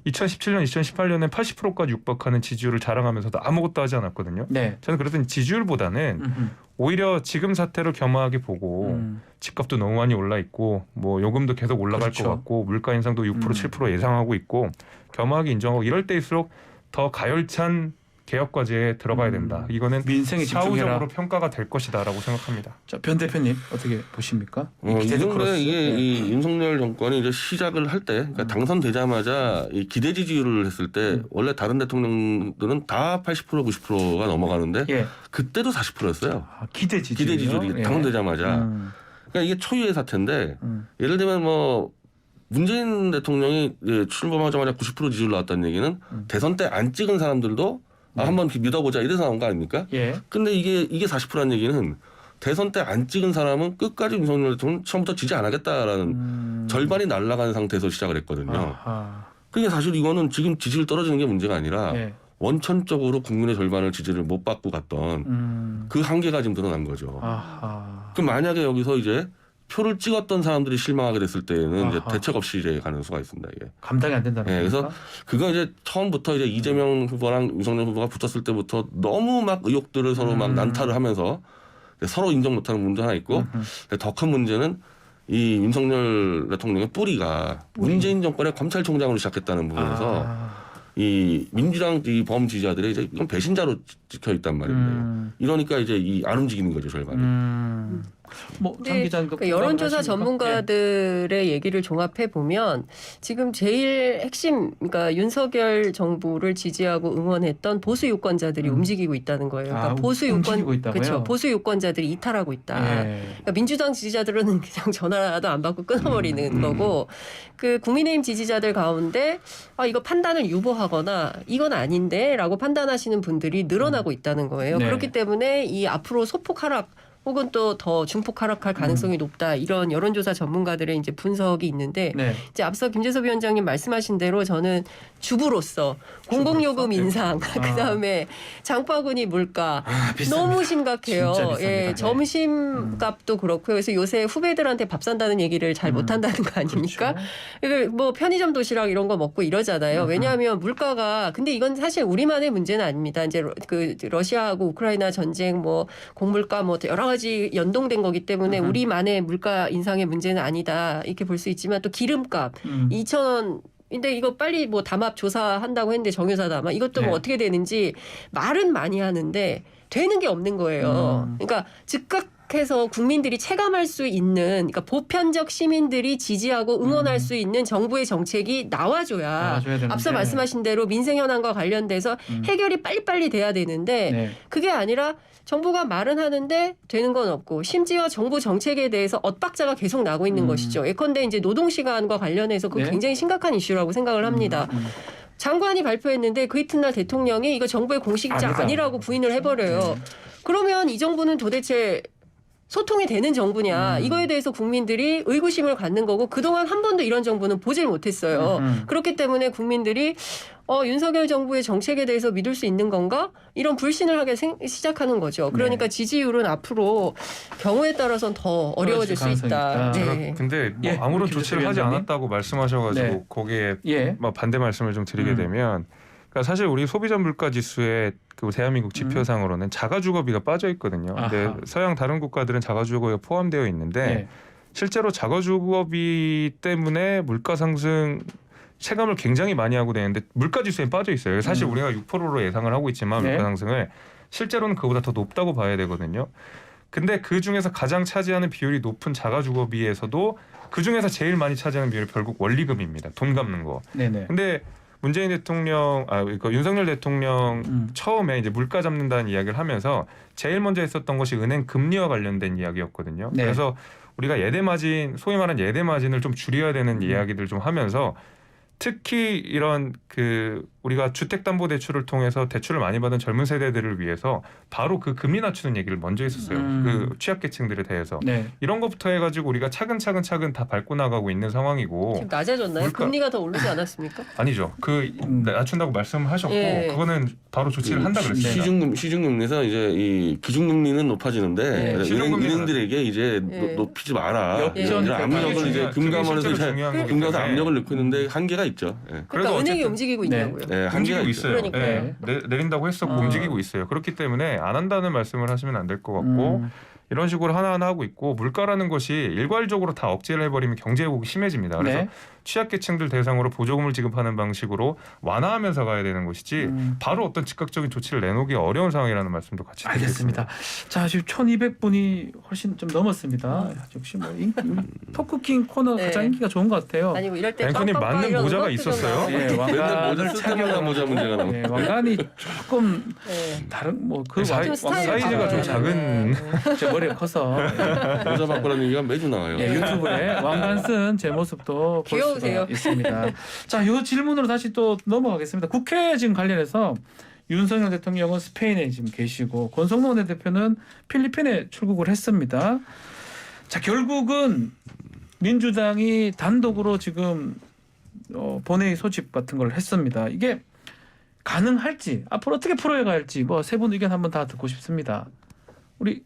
Speaker 2: 2017년, 2018년에 80%까지 육박하는 지지율을 자랑하면서도 아무것도 하지 않았거든요. 저는 그랬더니 지지율보다는 오히려 지금 사태를 겸허하게 보고 집값도 너무 많이 올라 있고 뭐 요금도 계속 올라갈 것 같고 물가 인상도 6%, 7% 예상하고 있고 겸허하게 인정하고 이럴 때일수록 더 가열찬 개혁 과제에 들어가야 된다. 이거는
Speaker 1: 민생에 집중해라.
Speaker 2: 사후적으로 평가가 될 것이다라고 생각합니다.
Speaker 1: 자, 변 대표님 어떻게 보십니까?
Speaker 4: 이번에 이게 이 윤석열 정권이 이제 시작을 할 때, 그러니까 당선되자마자 이 기대 지지율을 했을 때 원래 다른 대통령들은 다 80% 90%가 넘어가는데
Speaker 1: 예.
Speaker 4: 그때도 40%였어요.
Speaker 1: 기대 지지율.
Speaker 4: 기대 지지율이 당선되자마자. 그러니까 이게 초유의 사태인데 예를 들면 뭐 문재인 대통령이 출범하자마자 90% 지지율 나왔다는 얘기는 대선 때 안 찍은 사람들도 한번 믿어보자 이래서 나온 거 아닙니까?
Speaker 1: 예.
Speaker 4: 근데 이게 40%라는 얘기는 대선 때 안 찍은 사람은 끝까지 윤석열 대통령 처음부터 지지 안 하겠다라는 절반이 날아가는 상태에서 시작을 했거든요.
Speaker 1: 아하.
Speaker 4: 그러니까 사실 이거는 지금 지지율 떨어지는 게 문제가 아니라
Speaker 1: 예.
Speaker 4: 원천적으로 국민의 절반을 지지를 못 받고 갔던 그 한계가 지금 드러난 거죠.
Speaker 1: 아하.
Speaker 4: 그럼 만약에 여기서 이제 표를 찍었던 사람들이 실망하게 됐을 때는 이제
Speaker 1: 아하.
Speaker 4: 대책 없이 이제 가는 수가 있습니다. 이게.
Speaker 1: 감당이 안 된다는
Speaker 4: 네,
Speaker 1: 겁니까?
Speaker 4: 그래서 그거 이제 처음부터 이제 이재명 후보랑 윤석열 후보가 붙었을 때부터 너무 막 의혹들을 서로 막 난타를 하면서 서로 인정 못하는 문제 하나 있고 더 큰 문제는 이 윤석열 대통령의 뿌리가 문재인 정권의 검찰총장으로 시작했다는 부분에서 이 민주당 이 범 지지자들이 이제 이건 배신자로 찍혀 있단 말인데 이러니까 이제 이 안 움직이는 거죠 절반이.
Speaker 1: 뭐 장
Speaker 3: 네,
Speaker 1: 기자님도
Speaker 3: 그러니까 여론조사
Speaker 1: 공감을 하십니까?
Speaker 3: 전문가들의 얘기를 종합해 보면 지금 제일 핵심, 그러니까 윤석열 정부를 지지하고 응원했던 보수 유권자들이 움직이고 있다는 거예요. 그러니까 보수
Speaker 1: 움직이고
Speaker 3: 유권,
Speaker 1: 있다고요?
Speaker 3: 그렇죠. 보수 유권자들이 이탈하고 있다.
Speaker 1: 예.
Speaker 3: 그러니까 민주당 지지자들은 그냥 전화도 안 받고 끊어버리는 거고, 그 국민의힘 지지자들 가운데 이거 판단을 유보하거나 이건 아닌데라고 판단하시는 분들이 늘어나고 있다는 거예요.
Speaker 1: 네.
Speaker 3: 그렇기 때문에 이 앞으로 소폭 하락 혹은 또 더 중폭 하락할 가능성이 높다, 이런 여론조사 전문가들의 이제 분석이 있는데,
Speaker 1: 네.
Speaker 3: 이제 앞서 김재섭 위원장님 말씀하신 대로 저는 주부로서 공공요금 인상, 그다음에 장바구니 물가
Speaker 1: 비쌉니다.
Speaker 3: 너무 심각해요.
Speaker 1: 진짜 비쌉니다.
Speaker 3: 예,
Speaker 1: 네.
Speaker 3: 점심값도 그렇고요. 그래서 요새 후배들한테 밥 산다는 얘기를 잘 못한다는 거 아닙니까?
Speaker 1: 그렇죠.
Speaker 3: 뭐 편의점 도시락 이런 거 먹고 이러잖아요. 왜냐하면 물가가, 근데 이건 사실 우리만의 문제는 아닙니다. 이제 그 러시아하고 우크라이나 전쟁, 뭐 곡물가 뭐 여러 가지 연동된 거기 때문에 우리만의 물가 인상의 문제는 아니다, 이렇게 볼 수 있지만, 또 기름값 2,000원. 근데 이거 빨리 뭐 담합 조사한다고 했는데, 정유사 담합 이것도 뭐
Speaker 1: 네.
Speaker 3: 어떻게 되는지 말은 많이 하는데 되는 게 없는 거예요. 그러니까 즉각해서 국민들이 체감할 수 있는, 그러니까 보편적 시민들이 지지하고 응원할 수 있는 정부의 정책이 나와줘야
Speaker 1: 되는데.
Speaker 3: 앞서 말씀하신 대로 민생 현안과 관련돼서 해결이 빨리빨리 돼야 되는데,
Speaker 1: 네.
Speaker 3: 그게 아니라 정부가 말은 하는데 되는 건 없고, 심지어 정부 정책에 대해서 엇박자가 계속 나고 있는 것이죠. 예컨대 이제 노동시간과 관련해서 그거
Speaker 1: 네.
Speaker 3: 굉장히 심각한 이슈라고 생각을 합니다. 장관이 발표했는데 그 이튿날 대통령이 이거 정부의 공식이자
Speaker 1: 아니다.
Speaker 3: 아니라고 부인을 해버려요. 그러면 이 정부는 도대체 소통이 되는 정부냐, 이거에 대해서 국민들이 의구심을 갖는 거고, 그동안 한 번도 이런 정부는 보질 못했어요. 그렇기 때문에 국민들이 윤석열 정부의 정책에 대해서 믿을 수 있는 건가? 이런 불신을 하게 시작하는 거죠. 그러니까 지지율은 앞으로 경우에 따라서는 더 어려워질 수 있다.
Speaker 1: 가능성이
Speaker 3: 네.
Speaker 2: 근데 뭐
Speaker 1: 예,
Speaker 2: 아무런
Speaker 1: 김재섭
Speaker 2: 조치를 하지
Speaker 1: 위원장님.
Speaker 2: 않았다고 말씀하셔가지고
Speaker 1: 네.
Speaker 2: 거기에
Speaker 1: 예.
Speaker 2: 뭐 반대 말씀을 좀 드리게 되면, 그러니까 사실 우리 소비자 물가 지수의 그 대한민국 지표상으로는 자가주거비가 빠져 있거든요. 근데
Speaker 1: 아하.
Speaker 2: 서양 다른 국가들은 자가주거비가 포함되어 있는데
Speaker 1: 예.
Speaker 2: 실제로 자가주거비 때문에 물가 상승 체감을 굉장히 많이 하고 되는데 물가 지수에 빠져 있어요. 사실 우리가 6%로 예상을 하고 있지만
Speaker 1: 네.
Speaker 2: 물가 상승을 실제로는 그보다 더 높다고 봐야 되거든요. 근데 그 중에서 가장 차지하는 비율이 높은 자가주거비에서도 그 중에서 제일 많이 차지하는 비율이 결국 원리금입니다. 돈 갚는 거.
Speaker 1: 네네.
Speaker 2: 근데 문재인 대통령, 그러니까 윤석열 대통령 처음에 이제 물가 잡는다는 이야기를 하면서 제일 먼저 했었던 것이 은행 금리와 관련된 이야기였거든요.
Speaker 1: 네.
Speaker 2: 그래서 우리가 예대 마진, 소위 말하는 예대 마진을 좀 줄여야 되는 이야기들 좀 하면서, 특히 이런 그 우리가 주택담보대출을 통해서 대출을 많이 받은 젊은 세대들을 위해서 바로 그 금리 낮추는 얘기를 먼저 했었어요. 그 취약계층들에 대해서.
Speaker 1: 네.
Speaker 2: 이런 것부터 해가지고 우리가 차근차근 다 밟고 나가고 있는 상황이고.
Speaker 3: 지금 낮아졌나요?
Speaker 2: 물가-
Speaker 3: 금리가 더 오르지 않았습니까?
Speaker 2: 아니죠. 그 낮춘다고 말씀하셨고
Speaker 3: 예.
Speaker 2: 그거는 바로 조치를 한다 그랬습니다.
Speaker 4: 시중금리에서 이제 이 기준금리는 높아지는데
Speaker 3: 예.
Speaker 4: 은행들에게 이제
Speaker 3: 예.
Speaker 4: 높이지 마라.
Speaker 1: 역전
Speaker 4: 이런 압력을 이제
Speaker 2: 그게
Speaker 4: 금감원에서
Speaker 2: 실제로
Speaker 4: 이제
Speaker 2: 중요한 거기
Speaker 4: 금감원에서
Speaker 2: 때문에.
Speaker 4: 압력을 넣고 있는데 한계가 있죠. 예.
Speaker 3: 그러니까
Speaker 2: 그래도
Speaker 3: 은행이
Speaker 2: 어쨌든-
Speaker 3: 움직이고
Speaker 1: 네.
Speaker 3: 있냐고요.
Speaker 4: 예, 한계가
Speaker 2: 움직이고
Speaker 4: 있죠.
Speaker 2: 있어요.
Speaker 3: 그러니까요.
Speaker 2: 예. 내린다고 했었고 움직이고 있어요. 그렇기 때문에 안 한다는 말씀을 하시면 안 될 것 같고, 이런 식으로 하나하나 하고 있고, 물가라는 것이 일괄적으로 다 억제를 해버리면 경제 회복이 심해집니다. 그래서
Speaker 1: 네.
Speaker 2: 취약계층들 대상으로 보조금을 지급하는 방식으로 완화하면서 가야 되는 것이지 바로 어떤 즉각적인 조치를 내놓기 어려운 상황이라는 말씀도 같이
Speaker 1: 알겠습니다. 자, 지금 1,200분이 훨씬 좀 넘었습니다. 역시 뭐 토크킹 코너
Speaker 3: 네.
Speaker 1: 가장 인기가 좋은 것 같아요.
Speaker 3: 아니고 이럴 때
Speaker 2: 앵커님
Speaker 3: 빵빵빵
Speaker 2: 맞는
Speaker 3: 이런
Speaker 2: 모자가
Speaker 3: 음악
Speaker 2: 있었어요?
Speaker 3: 표정
Speaker 1: 예,
Speaker 3: 나오고.
Speaker 4: 맨날
Speaker 1: 왕관을
Speaker 4: 모자 쓸데없는 모자 문제가 나오고.
Speaker 1: 예, 왕관이 조금
Speaker 3: 네.
Speaker 1: 다른 뭐그
Speaker 3: 좀 스타일이
Speaker 2: 사이즈가 좀
Speaker 3: 네.
Speaker 2: 작은
Speaker 1: 제 머리가 커서
Speaker 4: 모자 바꾸라는 얘기가 매주 나와요.
Speaker 1: 예, 유튜브에 왕관 쓴 제 모습도 볼
Speaker 3: 귀여우세요.
Speaker 1: 수가 있습니다. 자, 이 질문으로 다시 또 넘어가겠습니다. 국회 지금 관련해서 윤석열 대통령은 스페인에 지금 계시고 권성동 원내대표는 필리핀에 출국을 했습니다. 자, 결국은 민주당이 단독으로 지금 본회의 소집 같은 걸 했습니다. 이게 가능할지 앞으로 어떻게 풀어야 할지 뭐 세 분 의견 한번 다 듣고 싶습니다. 우리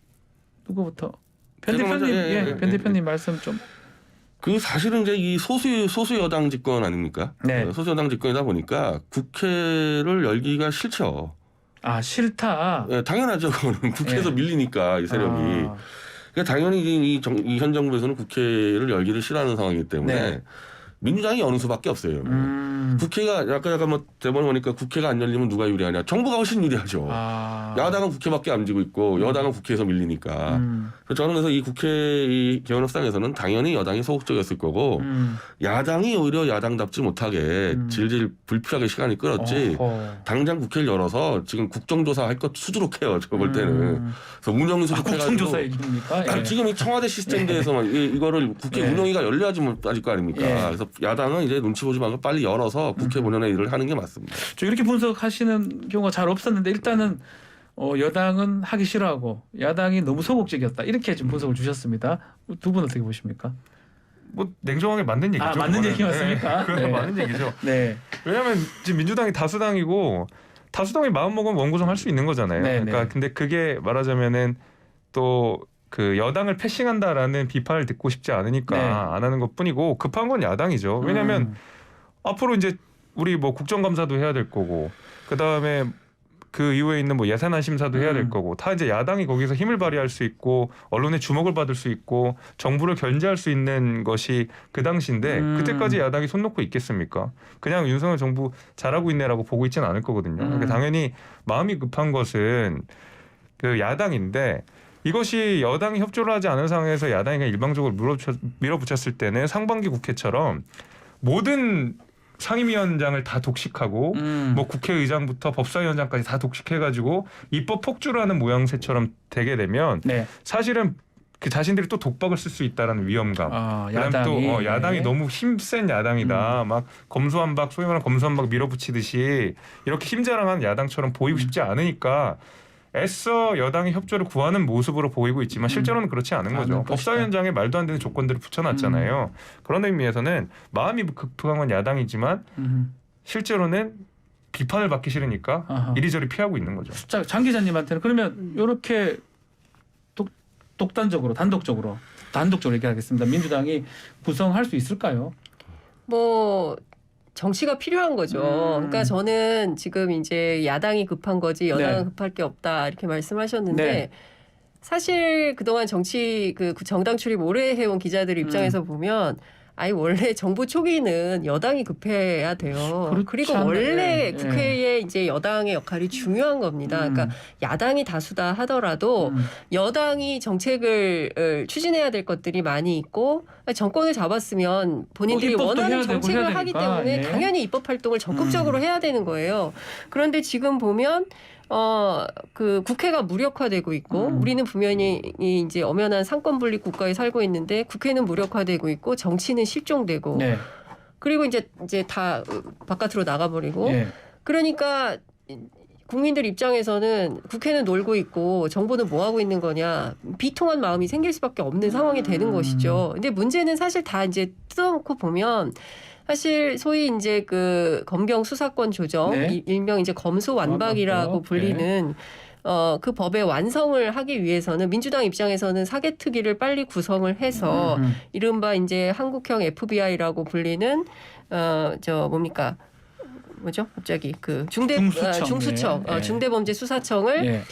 Speaker 1: 누구부터? 변
Speaker 4: 제가 먼저,
Speaker 1: 대표님, 변 대표님 말씀 좀.
Speaker 4: 그 사실은 이제 이 소수 여당 집권 아닙니까?
Speaker 1: 네.
Speaker 4: 소수 여당 집권이다 보니까 국회를 열기가 싫죠.
Speaker 1: 아, 싫다.
Speaker 4: 예, 당연하죠. 그거는 국회에서
Speaker 1: 네.
Speaker 4: 밀리니까 이 세력이.
Speaker 1: 아,
Speaker 4: 그러니까 당연히 이 현 정부에서는 국회를 열기를 싫어하는 상황이기 때문에
Speaker 1: 네.
Speaker 4: 민주당이 여는 수밖에 없어요. 국회가 약간 뭐 대본 보니까 국회가 안 열리면 누가 유리하냐? 정부가 훨씬 유리하죠.
Speaker 1: 아.
Speaker 4: 야당은 국회밖에 안 지고 있고 여당은 국회에서 밀리니까. 그래서 저는 그래서 이 국회 이 개헌 협상에서는 당연히 여당이 소극적이었을 거고 야당이 오히려 야당답지 못하게 질질 불필요하게 시간이 끌었지. 당장 국회를 열어서 지금 국정조사 할 것 수두룩해요. 제가 볼 때는. 그래서 운영 수두룩해가지고.
Speaker 1: 국정조사 얘기입니까? 예.
Speaker 4: 지금 이 청와대 시스템 대해서만 이거를 국회
Speaker 1: 예.
Speaker 4: 운영위가 열려야지 따질 거 아닙니까?
Speaker 1: 예.
Speaker 4: 그래서 야당은 이제 눈치 보지 말고 빨리 열어서 국회 본연의 일을 하는 게 맞습니다.
Speaker 1: 저 이렇게 분석하시는 경우가 잘 없었는데 일단은 여당은 하기 싫어하고 야당이 너무 소극적이었다 이렇게 좀 분석을 주셨습니다. 두 분 어떻게 보십니까?
Speaker 2: 뭐 냉정하게 맞는 얘기죠.
Speaker 1: 아, 맞는
Speaker 2: 그거는.
Speaker 1: 얘기 맞습니까?
Speaker 2: 네, 그건
Speaker 1: 네.
Speaker 2: 맞는 얘기죠.
Speaker 1: 네.
Speaker 2: 왜냐하면 지금 민주당이 다수당이고 다수당이 마음 먹으면 원구성 할 수 있는 거잖아요.
Speaker 1: 네,
Speaker 2: 그러니까
Speaker 1: 네.
Speaker 2: 근데 그게 말하자면은 또 그 여당을 패싱한다라는 비판을 듣고 싶지 않으니까
Speaker 1: 네.
Speaker 2: 안 하는 것뿐이고 급한 건 야당이죠. 왜냐하면 앞으로 이제 우리 뭐 국정감사도 해야 될 거고 그 다음에 그 이후에 있는 뭐 예산안 심사도 해야 될 거고 다 이제 야당이 거기서 힘을 발휘할 수 있고 언론의 주목을 받을 수 있고 정부를 견제할 수 있는 것이 그 당시인데 그때까지 야당이 손 놓고 있겠습니까? 그냥 윤석열 정부 잘하고 있네라고 보고 있지는 않을 거거든요. 그러니까 당연히 마음이 급한 것은 그 야당인데 이것이 여당이 협조를 하지 않은 상황에서 야당이 그냥 일방적으로 밀어붙였을 때는 상반기 국회처럼 모든 상임위원장을 다 독식하고 뭐 국회의장부터 법사위원장까지 다 독식해가지고 입법 폭주라는 모양새처럼 되게 되면
Speaker 1: 네.
Speaker 2: 사실은 그 자신들이 또 독박을 쓸 수 있다라는 위험감.
Speaker 1: 아,
Speaker 2: 그다음
Speaker 1: 야당이
Speaker 2: 또 야당이
Speaker 1: 네.
Speaker 2: 너무 힘센 야당이다. 막 검수한박 소위 말하는 검수한박 밀어붙이듯이 이렇게 힘자랑한 야당처럼 보이고 싶지 않으니까 애써 여당의 협조를 구하는 모습으로 보이고 있지만 실제로는 그렇지 않은 거죠.
Speaker 1: 않을
Speaker 2: 법사위원장에 말도 안 되는 조건들을 붙여놨잖아요. 그런 의미에서는 마음이 급한 건 야당이지만 실제로는 비판을 받기 싫으니까
Speaker 1: 아하.
Speaker 2: 이리저리 피하고 있는 거죠.
Speaker 1: 자, 장 기자님한테는 그러면 이렇게 독단적으로 단독적으로 얘기하겠습니다. 민주당이 구성할 수 있을까요?
Speaker 3: 뭐 정치가 필요한 거죠. 그러니까 저는 지금 이제 야당이 급한 거지 여당은
Speaker 1: 네.
Speaker 3: 급할 게 없다 이렇게 말씀하셨는데
Speaker 1: 네.
Speaker 3: 사실 그동안 정치 그 정당 출입 오래 해온 기자들 입장에서 보면 아니 원래 정부 초기는 여당이 급해야 돼요.
Speaker 1: 그렇지
Speaker 3: 그리고
Speaker 1: 않나요?
Speaker 3: 원래
Speaker 1: 예.
Speaker 3: 국회에 이제 여당의 역할이 중요한 겁니다. 그러니까 야당이 다수다 하더라도 여당이 정책을 추진해야 될 것들이 많이 있고 정권을 잡았으면 본인들이
Speaker 1: 입법도
Speaker 3: 원하는
Speaker 1: 해야 되고
Speaker 3: 정책을
Speaker 1: 해야
Speaker 3: 하기
Speaker 1: 되니까.
Speaker 3: 때문에
Speaker 1: 예.
Speaker 3: 당연히 입법 활동을 적극적으로 해야 되는 거예요. 그런데 지금 보면 그 국회가 무력화되고 있고 우리는 분명히 이제 엄연한 상권 분립 국가에 살고 있는데 국회는 무력화되고 있고 정치는 실종되고
Speaker 1: 네.
Speaker 3: 그리고 이제 다 바깥으로 나가버리고
Speaker 1: 예.
Speaker 3: 그러니까 국민들 입장에서는 국회는 놀고 있고 정부는 뭐 하고 있는 거냐 비통한 마음이 생길 수밖에 없는 상황이 되는 것이죠. 근데 문제는 사실 다 이제 뜯어놓고 보면 사실 소위 이제 그 검경 수사권 조정
Speaker 1: 네.
Speaker 3: 일명 이제 검수완박이라고 불리는 그 법의 완성을 하기 위해서는 민주당 입장에서는 사개특위를 빨리 구성을 해서 이른바 이제 한국형 FBI라고 불리는 뭐죠? 갑자기 그 중수청
Speaker 1: 예.
Speaker 3: 중대범죄수사청을
Speaker 1: 예.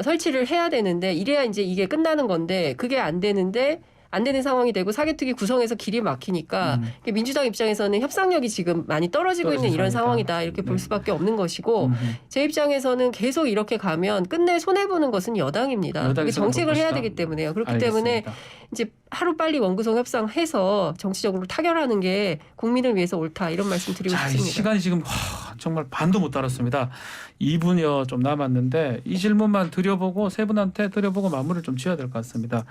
Speaker 3: 설치를 해야 되는데 이래야 이제 이게 끝나는 건데 그게 안 되는데 안 되는 상황이 되고 사개특위 구성해서 길이 막히니까 민주당 입장에서는 협상력이 지금 많이 떨어지고 있는 이런
Speaker 1: 상황이다.
Speaker 3: 상황이다 이렇게 볼
Speaker 1: 네.
Speaker 3: 수밖에 없는 것이고 제 입장에서는 계속 이렇게 가면 끝내 손해 보는 것은 여당입니다.
Speaker 1: 여당이
Speaker 3: 이게 정책을
Speaker 1: 손해
Speaker 3: 해야
Speaker 1: 볼
Speaker 3: 되기
Speaker 1: 것이다.
Speaker 3: 때문에요. 그렇기
Speaker 1: 알겠습니다.
Speaker 3: 때문에 이제 하루 빨리 원구성 협상해서 정치적으로 타결하는 게 국민을 위해서 옳다 이런 말씀 드리고
Speaker 1: 자, 이
Speaker 3: 싶습니다.
Speaker 1: 시간이 지금 정말 반도 못 달았습니다. 2분여 좀 남았는데 이 질문만 드려보고 세 분한테 드려보고 마무리를 좀 지어야 될 것 같습니다.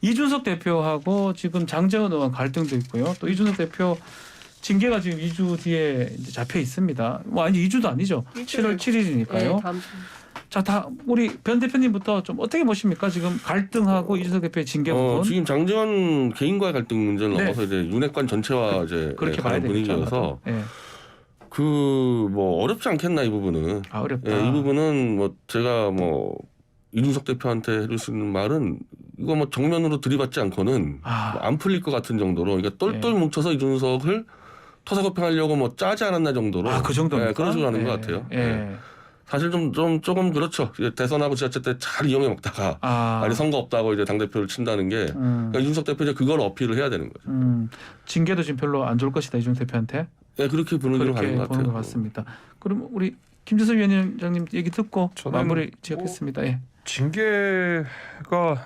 Speaker 1: 이준석 대표하고 지금 장제원 의원 갈등도 있고요. 또 이준석 대표 징계가 지금 2주 뒤에 이제 잡혀 있습니다. 뭐 아니 2주도 아니죠. 7월 7일이니까요.
Speaker 3: 네, 다음 주.
Speaker 1: 자, 다 우리 변 대표님부터 좀 어떻게 보십니까? 지금 갈등하고 이준석 대표의 징계 부분.
Speaker 4: 지금 장제원 개인과의 갈등 문제를
Speaker 1: 네.
Speaker 4: 넘어서 이제 윤핵관 전체와 이제
Speaker 1: 그렇게 봐야
Speaker 4: 가는
Speaker 1: 되겠죠.
Speaker 4: 분위기여서
Speaker 1: 예.
Speaker 4: 그 뭐 어렵지 않겠나 이 부분은.
Speaker 1: 아, 어렵다.
Speaker 4: 이 부분은 뭐 제가 뭐 이준석 대표한테 해줄 수 있는 말은 이거 뭐 정면으로 들이받지 않고는
Speaker 1: 아.
Speaker 4: 안 풀릴 것 같은 정도로 그러니까 똘똘 뭉쳐서 이준석을 토사구팽하려고 뭐 짜지 않았나 정도로
Speaker 1: 그 정도입니까?
Speaker 4: 그런 식으로 하는
Speaker 1: 예.
Speaker 4: 것 같아요.
Speaker 1: 예.
Speaker 4: 사실 조금 그렇죠. 이제 대선하고 지자체 때 잘 이용해 먹다가 아니 선거 없다고 이제 당 대표를 친다는 게 그러니까 이준석 대표 이제 그걸 어필을 해야 되는 거죠.
Speaker 1: 징계도 지금 별로 안 좋을 것이다 이준석 대표한테.
Speaker 4: 네, 그렇게 보는
Speaker 1: 그렇게
Speaker 4: 가는 것
Speaker 1: 보는
Speaker 4: 같아요.
Speaker 1: 것 같습니다. 그럼 우리 김재선 위원장님 얘기 듣고
Speaker 2: 저는
Speaker 1: 마무리 지었겠습니다. 예.
Speaker 2: 징계가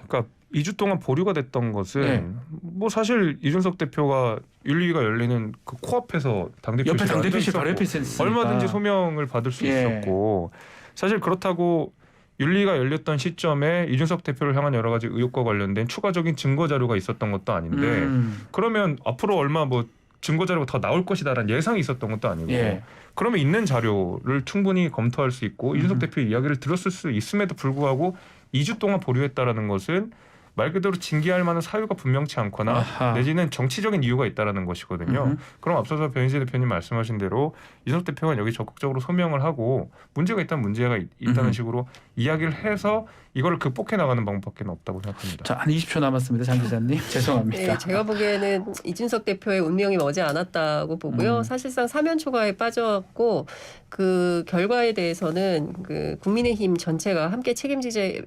Speaker 2: 그러니까 2주 동안 보류가 됐던 것은
Speaker 1: 네.
Speaker 2: 뭐 사실 이준석 대표가 윤리위가 열리는 그 코앞에서 당대표실
Speaker 1: 옆에 당대표실
Speaker 2: 앉아
Speaker 1: 바로 옆에
Speaker 2: 있었고
Speaker 1: 있으니까
Speaker 2: 얼마든지 소명을 받을 수
Speaker 1: 예.
Speaker 2: 있었고 사실 그렇다고 윤리가 열렸던 시점에 이준석 대표를 향한 여러 가지 의혹과 관련된 추가적인 증거 자료가 있었던 것도 아닌데 그러면 앞으로 얼마 뭐 증거 자료가 더 나올 것이다라는 예상이 있었던 것도 아니고
Speaker 1: 예.
Speaker 2: 그러면 있는 자료를 충분히 검토할 수 있고 이준석 대표의 이야기를 들었을 수 있음에도 불구하고 2주 동안 보류했다라는 것은 말 그대로 징계할 만한 사유가 분명치 않거나
Speaker 1: 아하.
Speaker 2: 내지는 정치적인 이유가 있다라는 것이거든요. 그럼 앞서서 변희재 대표님 말씀하신 대로 이준석 대표가 여기 적극적으로 소명을 하고 문제가 있다면 문제가 있다는 식으로 이야기를 해서 이거를 극복해 나가는 방법밖에 없다고 생각합니다.
Speaker 1: 자, 한 20초 남았습니다. 장 기자님. 죄송합니다.
Speaker 3: 네, 제가 보기에는 이준석 대표의 운명이 머지 않았다고 보고요. 사실상 사면 초과에 빠졌고 그 결과에 대해서는 그 국민의힘 전체가 함께 책임질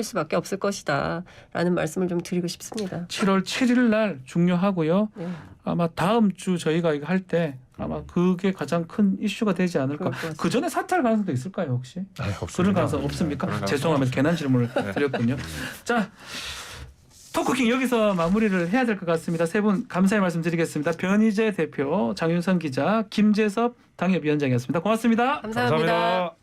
Speaker 3: 수밖에 없을 것이다라는 말씀을 좀 드리고 싶습니다.
Speaker 1: 7월 7일 날 중요하고요.
Speaker 3: 네.
Speaker 1: 아마 다음 주 저희가 이거 할 때 아마 그게 가장 큰 이슈가 되지 않을까.
Speaker 3: 그럴 것 같습니다.
Speaker 1: 그 전에 사퇴할 가능성도 있을까요, 혹시?
Speaker 2: 없습니다.
Speaker 1: 그런 가능성 없습니까?
Speaker 2: 네, 그런
Speaker 1: 죄송합니다. 괜한 질문을 드렸군요. 자, 토크킹 여기서 마무리를 해야 될 것 같습니다. 세 분 감사의 말씀드리겠습니다. 변희재 대표, 장윤선 기자, 김재섭 당협위원장이었습니다. 고맙습니다.
Speaker 3: 감사합니다.